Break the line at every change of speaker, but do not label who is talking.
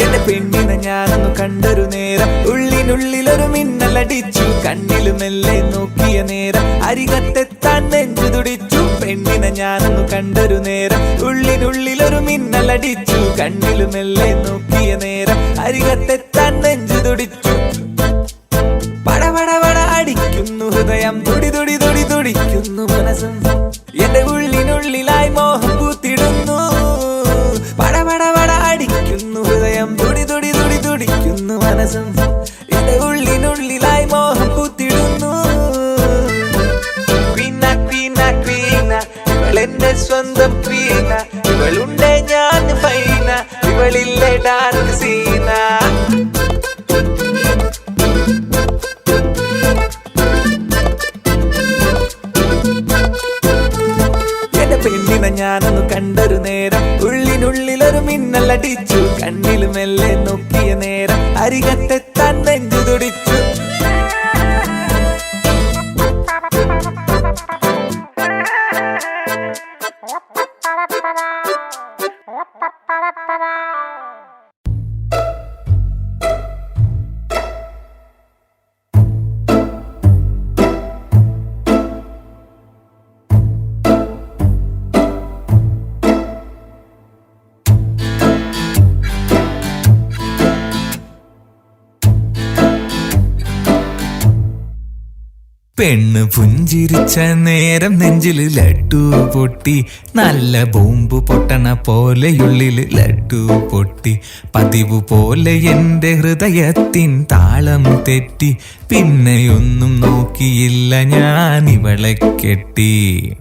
എന്റെ പെണ്ണിനെ ഞാനൊന്നു കണ്ടൊരു നേരം ഉള്ളിനുള്ളിലൊരു മിന്നലടിച്ചു. കണ്ണില് മെല്ലെ നോക്കിയ നേരം അരികത്തെത്താൻ നെഞ്ചു തുടിച്ചു. പെണ്ണിനെ ഞാനൊന്നു കണ്ടൊരു നേരം ഉള്ളിനുള്ളിലൊരു മിന്നലടിച്ചു. കണ്ണില് മെല്ലെ നോക്കിയ നേരം അരികത്തെത്താൻ നെഞ്ചു തുടിച്ചു. പടപടപട അടിക്കുന്നു ഹൃദയം, തുടി തുടി തുടി തുടിക്കുന്നു മനസ്സും. എന്റെ ഉള്ളിനുള്ളിലായി മോഹം പൂത്തിടുന്നു. പടപടപട അടിക്കുന്നു ഹൃദയം, തുടി തുടി തുടി തുടിക്കുന്നു മനസ്സും. എന്റെ ഉള്ളിനുള്ളിലായി മോഹം പൂത്തിടുന്നു. ക്വീന ക്വീന ക്വീന, ഇവളെന്റെ സ്വന്തം ക്വീന. ഇവളുണ്ടേ ഞാൻ ഫൈന, ഇവളില്ലേ ഡാർക്ക് സീന. പെണ്ണിനെ ഞാനൊന്നു കണ്ടൊരു നേരം ഉള്ളിനുള്ളിലൊരു മിന്നലടിച്ചു. കണ്ണില് മെല്ലെ നോക്കിയ നേരം അരികത്തെത്താൻ നെഞ്ചു തുടിച്ചു. പെണ്ണ് പുഞ്ചിരിച്ച നേരം നെഞ്ചില് ലഡ്ഡു പൊട്ടി. നല്ല ബോംബ് പൊട്ടണ പോലെയുള്ളില് ലഡ്ഡു പൊട്ടി. പതിവ് പോലെ എന്റെ ഹൃദയത്തിൻ താളം തെറ്റി. പിന്നെയൊന്നും നോക്കിയില്ല ഞാൻ ഇവളെ കെട്ടി.